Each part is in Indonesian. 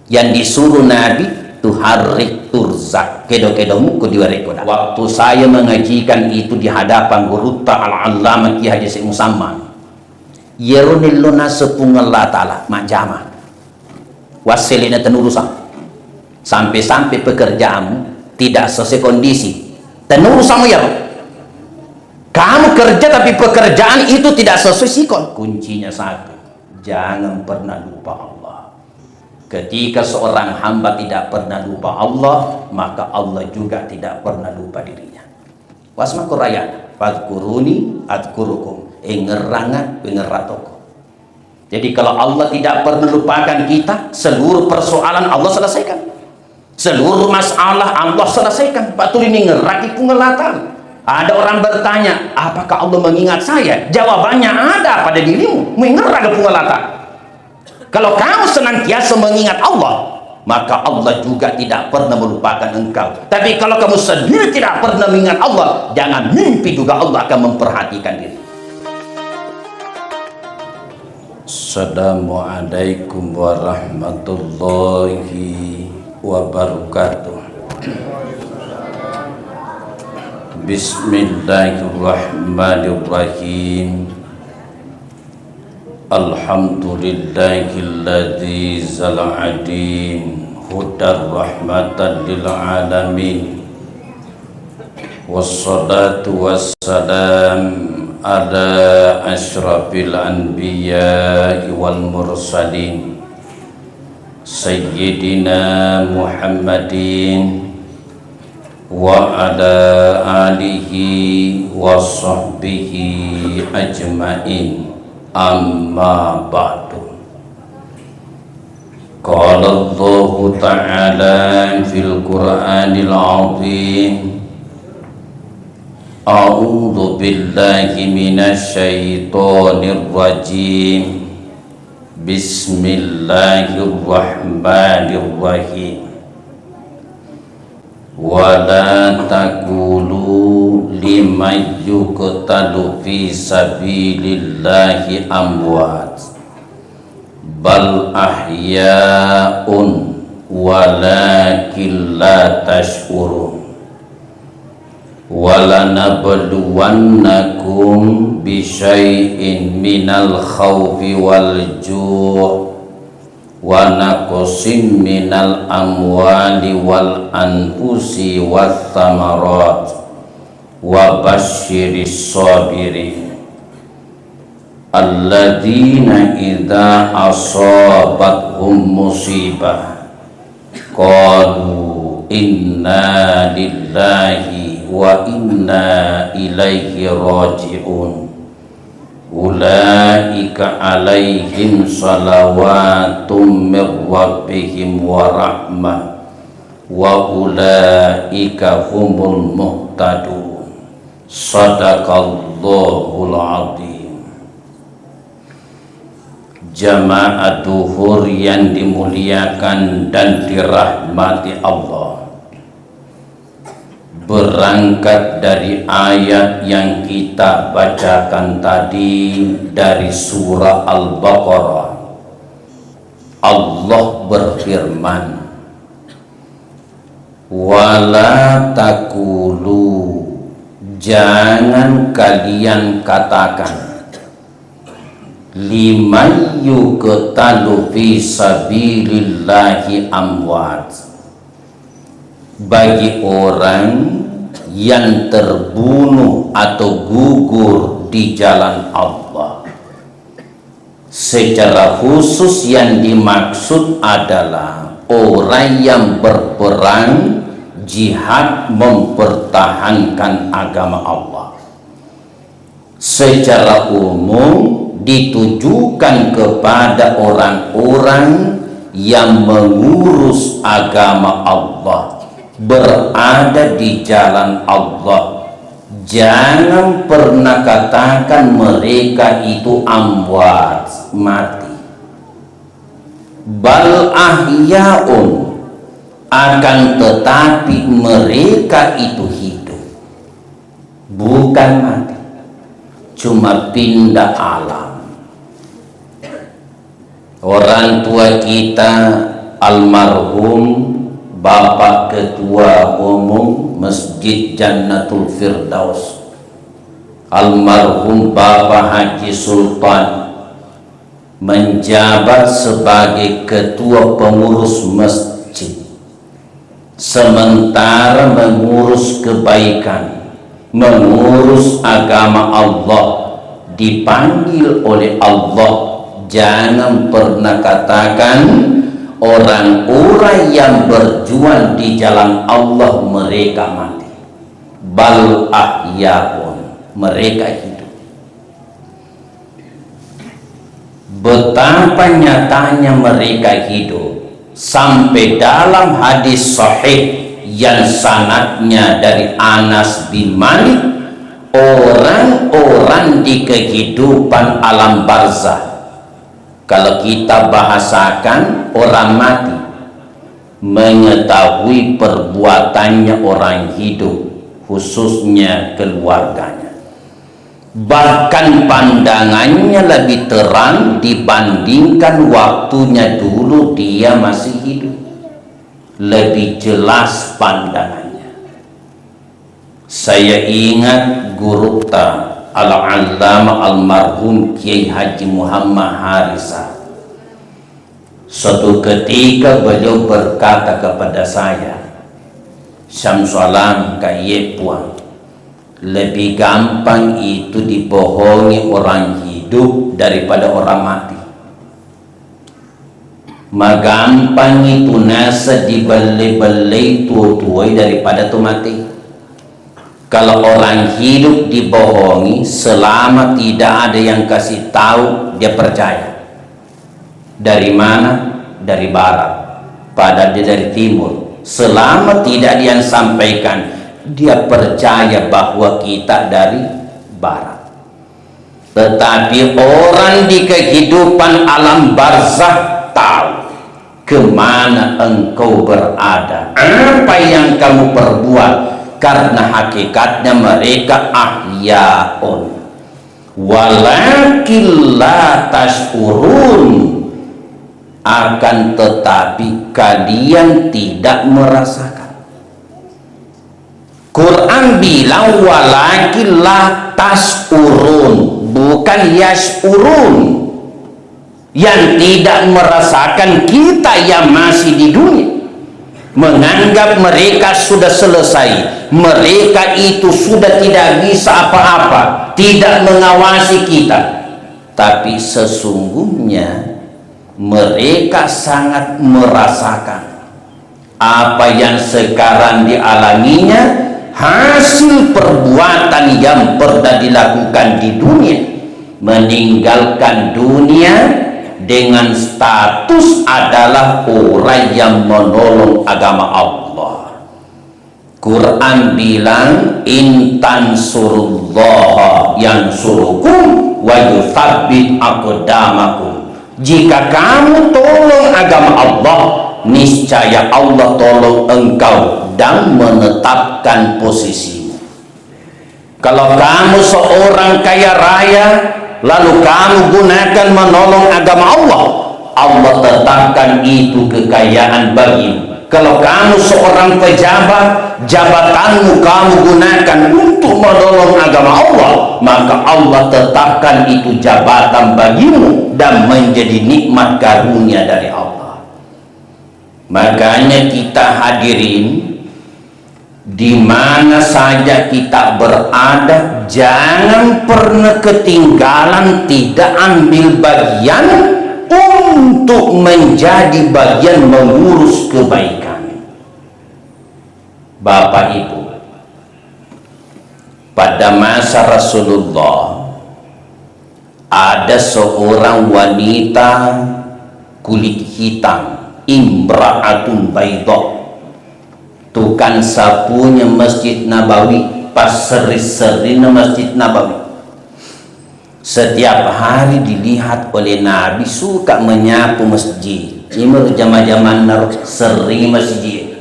yang disuruh Nabi tuharrik turzak kedo-kedomu ku diwarekoda. Waktu saya mengajikan itu di hadapan guru Al-Allamah Ki Haji Syekh Musamman yerunilluna sepungallah ta'ala majama wasilina tenurusan sampai-sampai pekerjaanmu tidak sesuai kondisi tenurusanmu ya kamu kerja tapi pekerjaan itu tidak sesuai sikon. Kuncinya satu, jangan pernah lupa Allah. Ketika seorang hamba tidak pernah lupa Allah, maka Allah juga tidak pernah lupa dirinya. Wasmakur rayana fadkuruni adkurukum ingerangan ingeratoko. Jadi kalau Allah tidak pernah lupakan kita, seluruh persoalan Allah selesaikan, seluruh masalah Allah selesaikan. Pak Turi ini ngeraki pengelatan. Ada orang bertanya, apakah Allah mengingat saya? Jawabannya ada pada dirimu, mengeraki pengelatan. Kalau kamu senantiasa mengingat Allah, maka Allah juga tidak pernah melupakan engkau. Tapi kalau kamu sendiri tidak pernah mengingat Allah, jangan mimpi juga Allah akan memperhatikan diri. Assalamualaikum warahmatullahi wabarakatuh. Bismillahirrahmanirrahim. Alhamdulillahilladzi zal'adin hudar rahmatan lil alamin. Wassalatu wassalam ala asyrafil anbiya'i wal mursalin sayyidina Muhammadin wa ala alihi wa sahbihi ajma'in. Amma ba'du. Qala Allah ta'ala fil Qur'anil 'azim. A'udzu billahi minasy syaithanir rajim. Bismillahirrahmanirrahim. Wala taqulu liman yuqtalu fi sabilillahi amwat bal ahya'un walakin la tash'urun. Walanabluwannakum bisyai'in minal khawfi wal ju' wa naqsim minal amwali wal anfusi wath thamarat wa basyiris sabirin alladzina idza asabathum musibah qalu inna lillahi wa inna ilaihi raji'un. Ulaika alaihim salawatum mir rabbihim wa rahmah wa ulaika humul muhtadun. Sadaqallahul azim. Jamaah duhur yang dimuliakan dan dirahmati Allah, berangkat dari ayat yang kita bacakan tadi dari surah Al-Baqarah, Allah berfirman, wala taqulu, jangan kalian katakan, liman yuqtalu fi sabilillahi amwat, bagi orang yang terbunuh atau gugur di jalan Allah. Secara khusus yang dimaksud adalah orang yang berperang jihad mempertahankan agama Allah. Secara umum ditujukan kepada orang-orang yang mengurus agama Allah, berada di jalan Allah. Jangan pernah katakan mereka itu amwat, mati. Bal ahya'un, akan tetapi mereka itu hidup, bukan mati, cuma pindah alam. Orang tua kita almarhum Bapak Ketua Umum Masjid Jannatul Firdaus, almarhum Bapak Haji Sultan, menjabat sebagai Ketua Pengurus Masjid, sementara mengurus kebaikan, mengurus agama Allah, dipanggil oleh Allah. Jangan pernah katakan orang-orang yang berjuang di jalan Allah mereka mati. Bal ahyaun, mereka hidup. Betapa nyatanya mereka hidup, sampai dalam hadis sahih yang sanadnya dari Anas bin Malik, orang-orang di kehidupan alam barzah, kalau kita bahasakan orang mati, mengetahui perbuatannya orang hidup, khususnya keluarganya. Bahkan pandangannya lebih terang dibandingkan waktunya dulu dia masih hidup. Lebih jelas pandangannya. Saya ingat guru ta Al-Allama almarhum Kiai Haji Muhammad Harisa. Suatu ketika beliau berkata kepada saya, Syamsualam kaye puang, lebih gampang itu dibohongi orang hidup daripada orang mati. Magampang itu nasa dibeli-beli tua-tuai daripada tu mati. Kalau orang hidup dibohongi, selama tidak ada yang kasih tahu, dia percaya. Dari mana? Dari barat. Padahal dia dari timur. Selama tidak dia sampaikan, dia percaya bahwa kita dari barat. Tetapi orang di kehidupan alam barzakh tahu kemana engkau berada, apa yang kamu perbuat. Karena hakikatnya mereka ahyaun walakin la tash'urun, akan tetapi kalian tidak merasakan. Quran bilang walakin la tash'urun, bukan yash'urun. Yang tidak merasakan kita yang masih di dunia, menganggap mereka sudah selesai, mereka itu sudah tidak bisa apa-apa, tidak mengawasi kita. Tapi sesungguhnya mereka sangat merasakan apa yang sekarang dialaminya, hasil perbuatan yang pernah dilakukan di dunia. Meninggalkan dunia dengan status adalah orang yang menolong agama Allah. Quran bilang intan surullah yansurukum wa yuthabbit aqdamakum. Jika kamu tolong agama Allah, niscaya Allah tolong engkau dan menetapkan posisimu. Kalau kamu seorang kaya raya, lalu kamu gunakan menolong agama Allah, Allah tetapkan itu kekayaan bagimu. Kalau kamu seorang pejabat, jabatanmu kamu gunakan untuk menolong agama Allah, maka Allah tetapkan itu jabatan bagimu dan menjadi nikmat karunia dari Allah. Makanya kita hadirin, di mana saja kita berada, jangan pernah ketinggalan, tidak ambil bagian untuk menjadi bagian mengurus kebaikan. Bapak Ibu, pada masa Rasulullah ada seorang wanita kulit hitam, imra'atun bayda, tukang sapunya Masjid Nabawi, pas seri-serinya Masjid Nabawi. Setiap hari dilihat oleh Nabi suka menyapu masjid. Ini zaman-zaman sering masjid.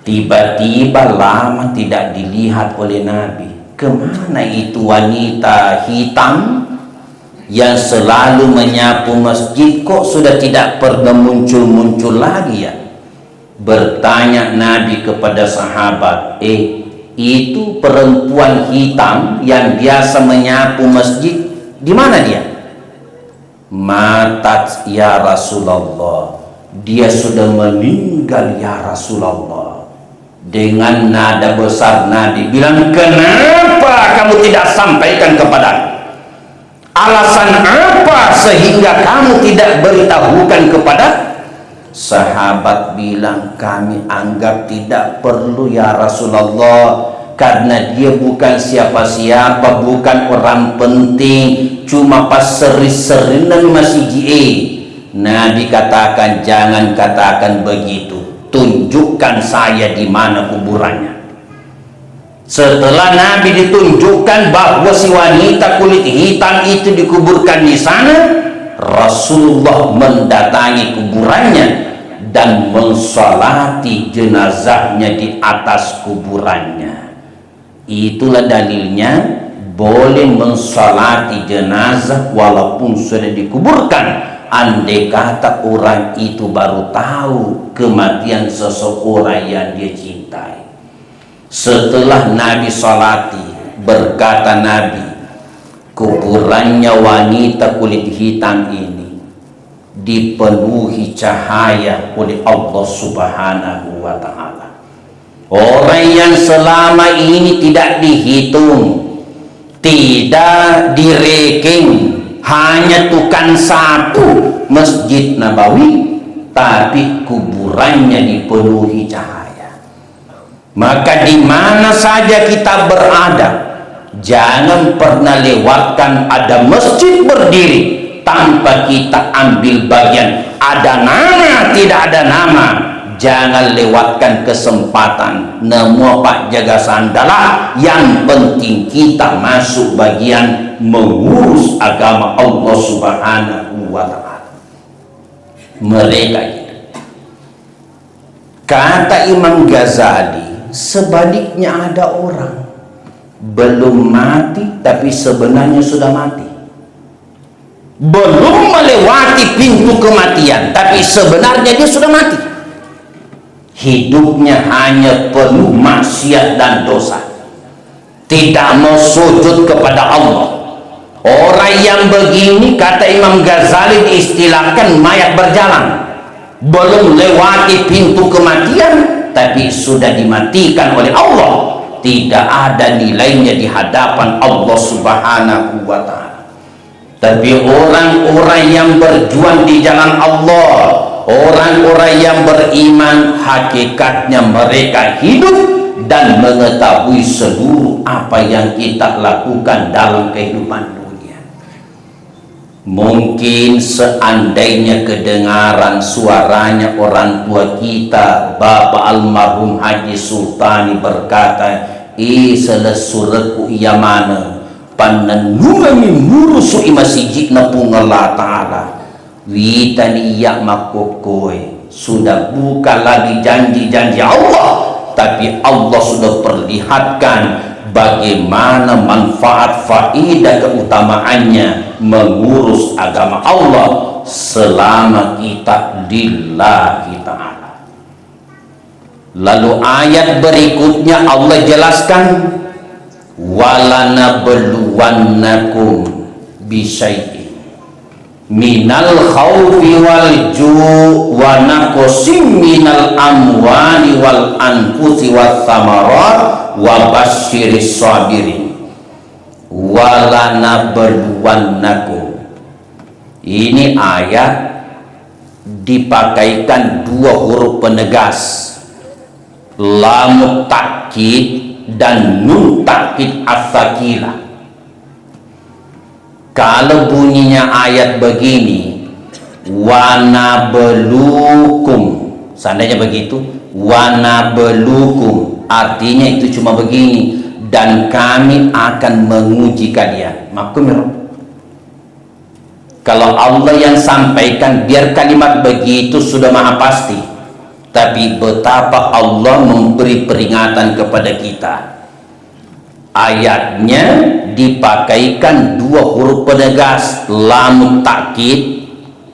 Tiba-tiba lama tidak dilihat oleh Nabi. Kemana itu wanita hitam yang selalu menyapu masjid kok sudah tidak pernah muncul-muncul lagi ya? Bertanya Nabi kepada sahabat, itu perempuan hitam yang biasa menyapu masjid, di mana dia? Matat ya Rasulullah, dia sudah meninggal ya Rasulullah. Dengan nada besar Nabi bilang, kenapa kamu tidak sampaikan kepadaku? Alasan apa sehingga kamu tidak beritahukan kepada? Sahabat bilang, kami anggap tidak perlu ya Rasulullah, karena dia bukan siapa-siapa, bukan orang penting, cuma pas seri-seri dan masih GA. Nabi katakan, jangan katakan begitu, tunjukkan saya di mana kuburannya. Setelah Nabi ditunjukkan bahwa si wanita kulit hitam itu dikuburkan di sana, Rasulullah mendatangi kuburannya dan mensolati jenazahnya di atas kuburannya. Itulah dalilnya boleh mensolati jenazah walaupun sudah dikuburkan, andai kata orang itu baru tahu kematian seseorang yang dia cintai. Setelah Nabi solati, berkata Nabi, kuburannya wanita kulit hitam ini dipenuhi cahaya oleh Allah Subhanahu wa ta'ala. Orang yang selama ini tidak dihitung, tidak direkeng, hanya tukang sapu Masjid Nabawi, tapi kuburannya dipenuhi cahaya. Maka di mana saja kita berada, jangan pernah lewatkan ada masjid berdiri tanpa kita ambil bagian. Ada nama, tidak ada nama, jangan lewatkan kesempatan. Nemu Pak jaga sandalah, yang penting kita masuk bagian mengurus agama Allah Subhanahu wa ta'ala. Mereka itu, kata Imam Ghazali, sebaliknya ada orang belum mati tapi sebenarnya sudah mati, belum melewati pintu kematian tapi sebenarnya dia sudah mati. Hidupnya hanya penuh maksiat dan dosa, tidak mau sujud kepada Allah. Orang yang begini, kata Imam Ghazali, diistilahkan mayat berjalan, belum lewati pintu kematian tapi sudah dimatikan oleh Allah, tidak ada nilainya di hadapan Allah Subhanahu wa ta'ala. Tapi orang-orang yang berjuang di jalan Allah, orang-orang yang beriman, hakikatnya mereka hidup dan mengetahui seluruh apa yang kita lakukan dalam kehidupan dunia. Mungkin seandainya kedengaran suaranya orang tua kita, Bapak almarhum Haji Sultani berkata, selesureku iya mana panenungami murusu masjid na pungala ta'ala, witani iya makokoy, sudah bukan lagi janji-janji Allah, tapi Allah sudah perlihatkan bagaimana manfaat faidah keutamaannya mengurus agama Allah selama kita lillahi ta'ala. Lalu ayat berikutnya Allah jelaskan, walanabluwannakum bisyai'in minal khawfi wal ju' wa naqsim minal amwali wal anfusi was samarat wa basyiris sabirin. Walanabluwannakum, ini ayat dipakaikan dua huruf penegas, lam takkid dan nun takkid as-sakilah. Kalau bunyinya ayat begini, wanablukum, seandainya begitu, wanablukum, artinya itu cuma begini, dan kami akan menguji kalian. Makum ya. Kalau Allah yang sampaikan, biar kalimat begitu sudah maha pasti, tapi betapa Allah memberi peringatan kepada kita. ayatnya dipakaikan dua huruf penegas, lam takkid,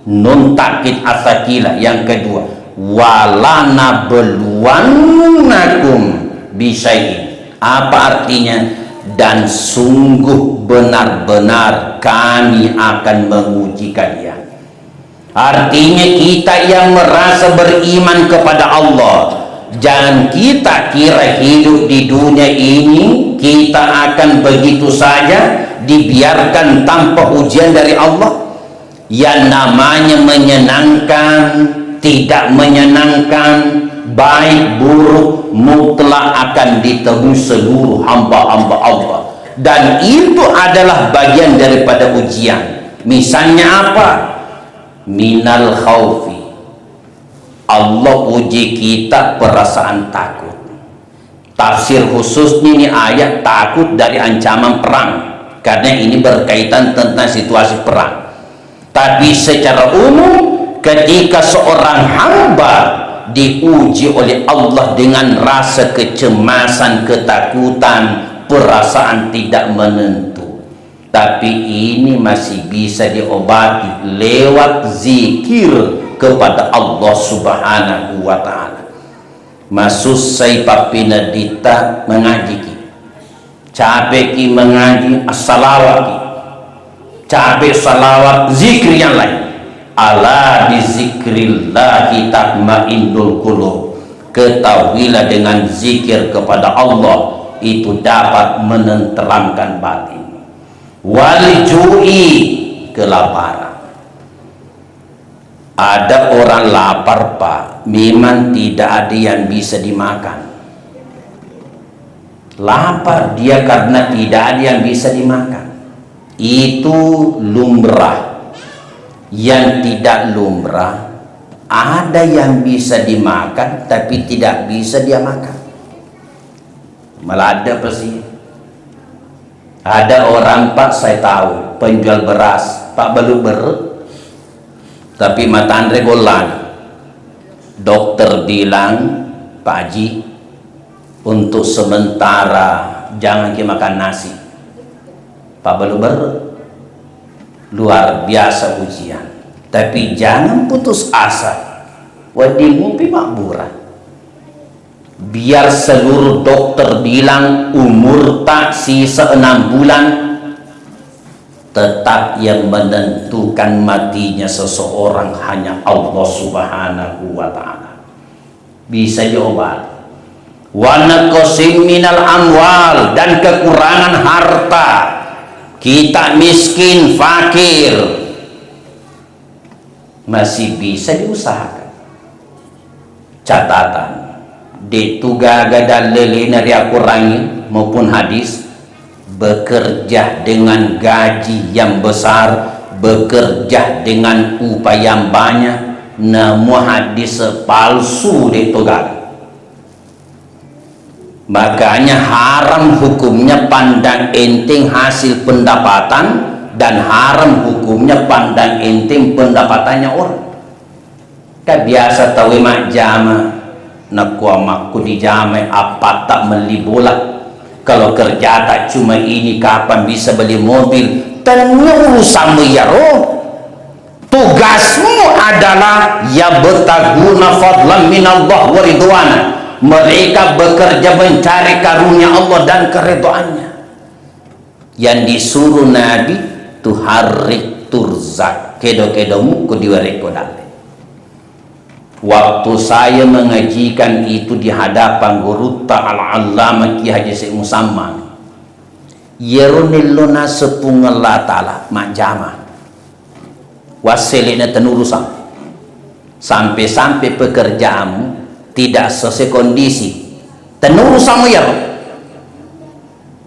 nun takkid asakila. Yang kedua, walana beluannakum bisyai'in. Apa artinya? Dan sungguh benar-benar kami akan menguji kalian. Artinya kita yang merasa beriman kepada Allah, jangan kita kira hidup di dunia ini kita akan begitu saja dibiarkan tanpa ujian dari Allah. Yang namanya menyenangkan, tidak menyenangkan, baik buruk mutlak akan ditembus seluruh hamba-hamba Allah, dan itu adalah bagian daripada ujian. Misalnya apa? Minal khaufi, Allah uji kita perasaan takut. Tafsir khususnya ini ayat takut dari ancaman perang, karena ini berkaitan tentang situasi perang. Tapi secara umum, ketika seorang hamba diuji oleh Allah dengan rasa kecemasan, ketakutan, perasaan tidak menentu, tapi ini masih bisa diobati lewat zikir kepada Allah Subhanahu wa ta'ala. Maksud saya papina dita mengaji ki, capek ki mengaji as-salawat ki, capek salawat, zikir yang lain. Ala bizikrillahi tatmainnul qulub. Ketahuilah dengan zikir kepada Allah itu dapat menenteramkan batin. Waljui, kelaparan. Ada orang lapar Pak, memang tidak ada yang bisa dimakan. Lapar dia karena tidak ada yang bisa dimakan. Itu lumrah. Yang tidak lumrah, ada yang bisa dimakan tapi tidak bisa dia makan. Malah ada pasti. Ada orang Pak, saya tahu, penjual beras, Pak balu tapi mata Andre golan. Dokter bilang, Pak Haji, untuk sementara jangan kita makan nasi. Pak balu luar biasa ujian. Tapi jangan putus asa. Wadi ngupi makburan. Biar seluruh dokter bilang umur tak sisa 6 bulan, tetap yang menentukan matinya seseorang hanya Allah Subhanahu wa ta'ala. Bisa diobat. Wa naqsim minal amwal, dan kekurangan harta. Kita miskin, fakir, masih bisa diusahakan. Catatan ditugaga dan lelena ria kurangi maupun hadis, bekerja dengan gaji yang besar, bekerja dengan upah yang banyak, namun hadis palsu ditugaga. Makanya haram hukumnya pandang enteng hasil pendapatan, dan haram hukumnya pandang enteng pendapatannya orang. Kan biasa tahu mak jama nakwa di jamai apa tak beli bola. Kalau kerja tak cuma ini, kapan bisa beli mobil? Tanya urusanmu ya roh. Tugasmu adalah ya betaguna fadlan minallah wa ridwana. Mereka bekerja mencari karunia Allah dan keridhaannya. Yang disuruh Nabi tuharrik turzak kedo-kedomu kudiwareko dale. Waktu saya mengajikan itu di hadapan guru Al-Allamah Ki Haji Syekh Musamman, yeronilona sepungala ta'ala majama wasilina tenurusan, sampai-sampai pekerjaanmu tidak sesuai kondisi, tenurusanmu ya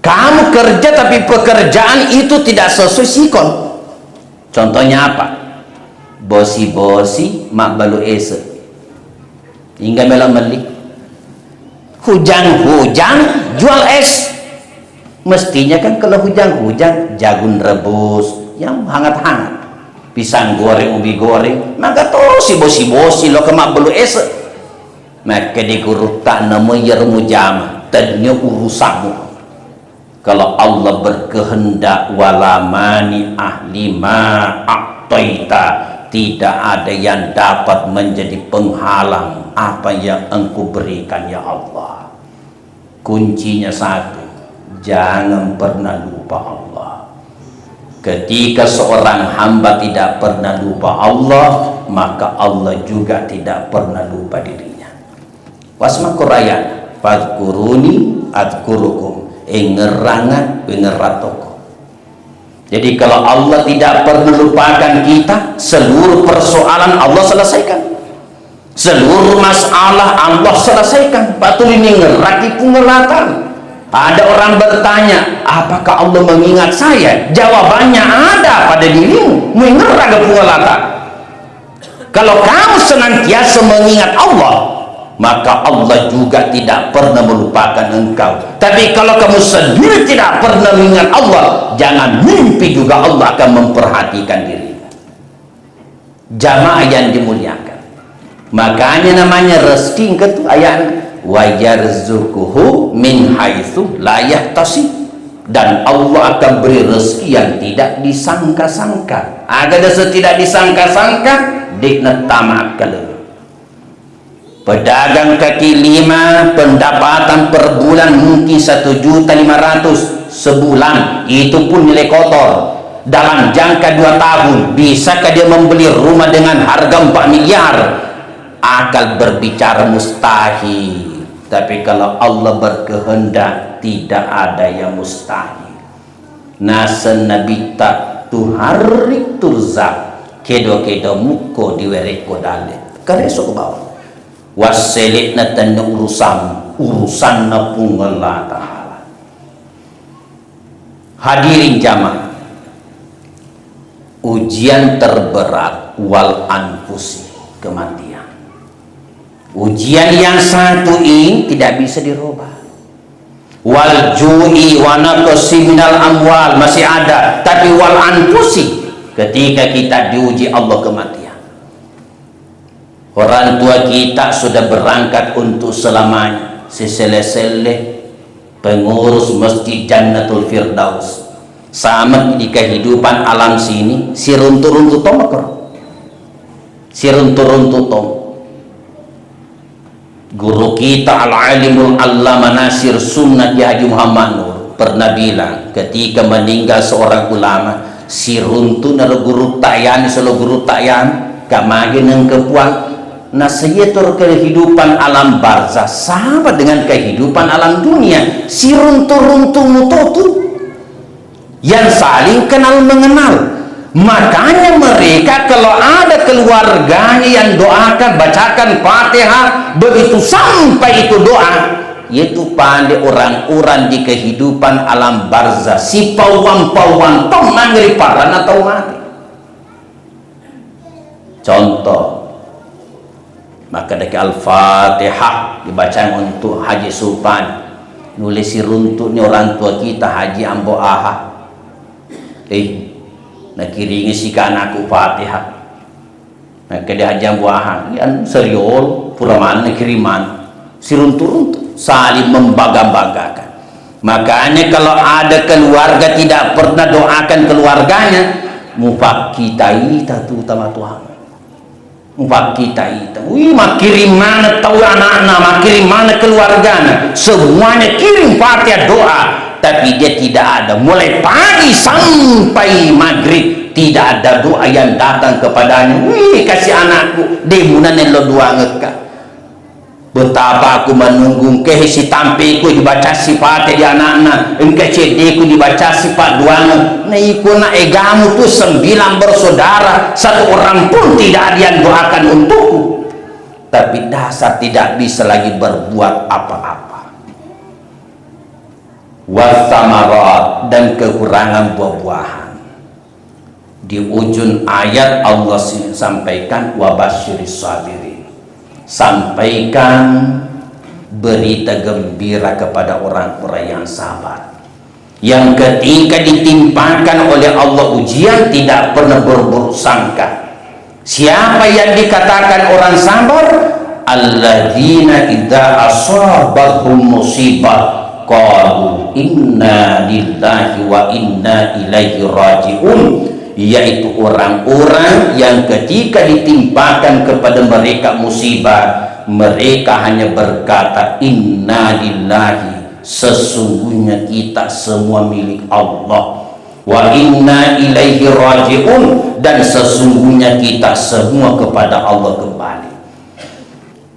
kamu kerja tapi pekerjaan itu tidak sesuai sikon. Contohnya apa? Bosi-bosi mak balu ese hingga melang beli, hujan-hujan jual es. Mestinya kan kalau hujan-hujan jagung rebus yang hangat-hangat, pisang goreng, ubi goreng, maka tuh si bosi-bosi lo kemak balu es. Maka di guru tak nemu yermu jama tadinya urusanmu. Kalau Allah berkehendak, wala mani'ah lima a'taita, tidak ada yang dapat menjadi penghalang apa yang engkau berikan ya Allah. Kuncinya satu, jangan pernah lupa Allah. Ketika seorang hamba tidak pernah lupa Allah, maka Allah juga tidak pernah lupa dirinya. Wasma Qur'an, fadkuruni adkurukum, ngerangan ngeratoko. Jadi kalau Allah tidak pernah lupakan kita, seluruh persoalan Allah selesaikan, seluruh masalah Allah selesaikan. Patul ini ngeraki pengeratan. Ada orang bertanya, apakah Allah mengingat saya? Jawabannya ada pada dirimu, mengeraki pengeratan. Kalau kamu senantiasa mengingat Allah, maka Allah juga tidak pernah melupakan engkau. Tapi kalau kamu sendiri tidak pernah mengingat Allah, jangan mimpi juga Allah akan memperhatikan diri. Jamaah yang dimuliakan, makanya namanya rezeki itu ayat wa yarzuquhu min haitsu la yahtasib, dan Allah akan beri rezeki yang tidak disangka-sangka. Agar tidak disangka-sangka dikna tamak kalau pedagang kaki lima pendapatan per bulan mungkin 1.500.000 sebulan, itu pun nilai kotor. Dalam jangka 2 tahun bisakah dia membeli rumah dengan harga 4 miliar? Akal berbicara mustahil. Tapi kalau Allah berkehendak, tidak ada yang mustahil. Nasan nabita tuharik turzak kedo-kedo muko diwereko dalet kareso ke bawah waselit na tanda urusan na pung Allah Ta'ala. Hadirin jamaah, ujian terberat wal anfusi, kematian. Ujian yang satu ini tidak bisa dirubah. Wal ju'i wa naqsi minal amwal masih ada, tapi wal anfusi, ketika kita diuji Allah kematian. Orang tua kita sudah berangkat untuk selamanya, sesele-sele pengurus Masjid Jannatul Firdaus, sama di kehidupan alam sini si runtu-runtu tomakor, si runtu-runtu tom. Guru kita Al-Alimul Allama Nasir Sunnah Haji Muhammad Nur pernah bilang, ketika meninggal seorang ulama, si runtu naro guru tayan selo guru tayan kamage nang kepuang. Nah, seyetor kehidupan alam barzah sama dengan kehidupan alam dunia. Si runtu-runtu mutotu yang saling kenal mengenal. Makanya mereka kalau ada keluarganya yang doakan, bacakan Fatihah, begitu sampai itu doa, itu pandai orang-orang di kehidupan alam barzah. Si pawang-pawang tomang riparan atau mati. Contoh, maka dari Al-Fatihah dibaca untuk Haji Sultan, nulis si runtuk ni orang tua kita Haji Ambo Aha, nak kiringi si anakku Fatihah, maka dia Haji Ambo Aha yang seriol puraman kiriman si runtuk saling membangga-banggakan. Makanya kalau ada keluarga tidak pernah doakan keluarganya, mufak kita itu utama Tuhan. Mufak kita itu, kirim mana tahu anak-anak, kirim mana keluarganya, semuanya kirim Fatihah doa, tapi dia tidak ada. Mulai pagi sampai maghrib tidak ada doa yang datang kepadanya. Kasih anakku demunan yang lo doa ngekak. Betapa aku menunggu ke si tampiku dibaca sifat di anak-anak, engke cediku dibaca sifat duangan. Nah iku na egamu tuh 9 bersaudara, 1 orang pun tidak ada yang doakan untukku. Tapi dasar tidak bisa lagi berbuat apa-apa. Wasamarat, dan kekurangan buah-buahan. Di ujung ayat Allah sampaikan wabasyiris sabirin, sampaikan berita gembira kepada orang-orang yang sabar, yang ketika ditimpakan oleh Allah ujian tidak pernah berburuk sangka. Siapa yang dikatakan orang sabar? Alladzina idza asabahum musibah qalu inna lillahi wa inna ilaihi raji'un, yaitu orang-orang yang ketika ditimpakan kepada mereka musibah, mereka hanya berkata inna lillahi, sesungguhnya kita semua milik Allah, wa inna ilaihi raji'un, dan sesungguhnya kita semua kepada Allah kembali.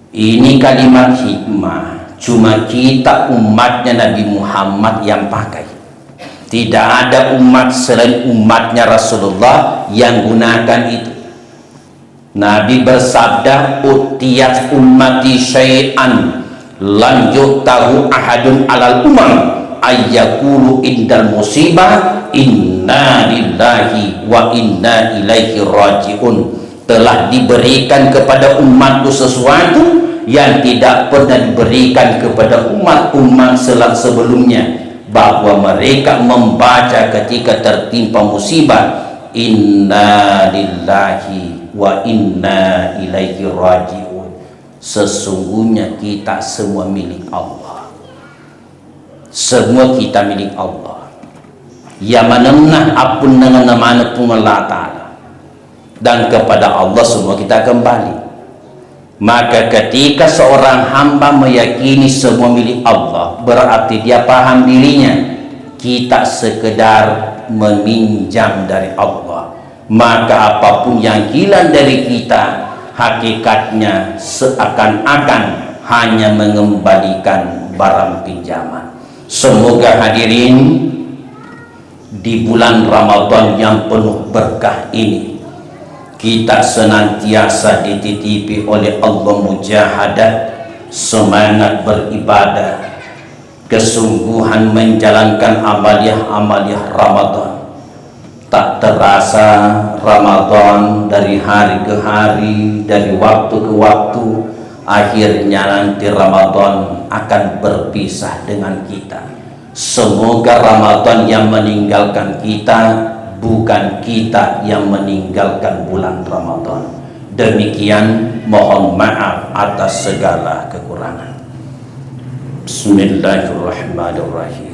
Ini kalimat hikmah, cuma kita umatnya Nabi Muhammad yang pakai. Tidak ada umat selain umatnya Rasulullah yang gunakan itu. Nabi bersabda, utiyat ummati syai'an lan yu'tahu ahadun alal umam ayyakulu indal musibah inna lillahi wa inna ilaihi raji'un. Telah diberikan kepada umatku sesuatu yang tidak pernah diberikan kepada umat-umat sebelumnya, bahwa mereka membaca ketika tertimpa musibah inna lillahi wa inna ilaihi raji'un, sesungguhnya kita semua milik Allah. Semua kita milik Allah. Ya manamnah apun dengan nama pun Allah Ta'ala, dan kepada Allah semua kita kembali. Maka ketika seorang hamba meyakini semua milik Allah, berarti dia paham dirinya kita sekedar meminjam dari Allah. Maka apapun yang hilang dari kita, hakikatnya seakan-akan hanya mengembalikan barang pinjaman. Semoga hadirin di bulan Ramadan yang penuh berkah ini, kita senantiasa dititipi oleh Allah mujahadah, semangat beribadah, kesungguhan menjalankan amaliyah-amaliyah Ramadan. Tak terasa Ramadan dari hari ke hari, dari waktu ke waktu, akhirnya nanti Ramadan akan berpisah dengan kita. Semoga Ramadan yang meninggalkan kita, bukan kita yang meninggalkan bulan Ramadan. Demikian, mohon maaf atas segala kekurangan. Bismillahirrahmanirrahim.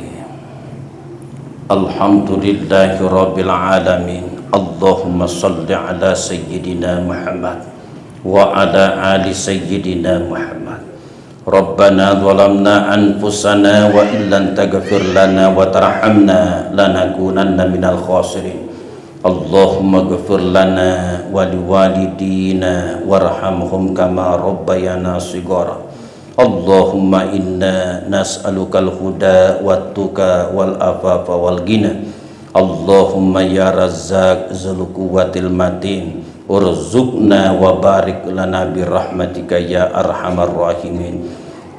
Alhamdulillahi rabbil alamin. Allahumma salli ala sayyidina Muhammad wa ala ali sayyidina Muhammad. Rabbana zalamna anfusana wa illam taghfir lana wa tarhamna lanakunanna minal khasirin. Allahumma ighfir lana wa liwalidina warhamhum kama rabbayana shighara. Allahumma inna nas'alukal huda wat tuqa wal afafa wal ghina. Allahumma ya Razzaq dzul quwwatil matin, urzuqna wa barik lana bi rahmatika ya arhamar rahimin.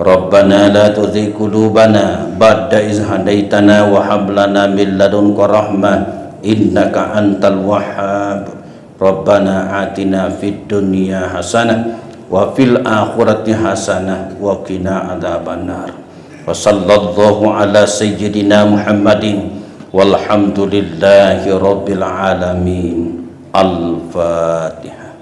Rabbana la tuzigh qulubana ba'da iz hadaitana wa hab lana min ladunka rahmah innaka antal wahhab. Rabbana atina fid dunya hasanah wa fil akhirati hasanah wa qina adzabannar. Wa sallallahu ala sayyidina Muhammadin walhamdulillahi rabbil alamin. Al-Fatihah.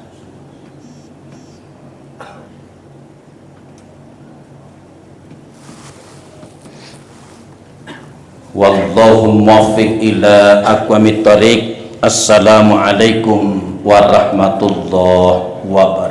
Wallahu muwaffiq ila aqwamit thoriq. Assalamualaikum warahmatullahi wabarakatuh.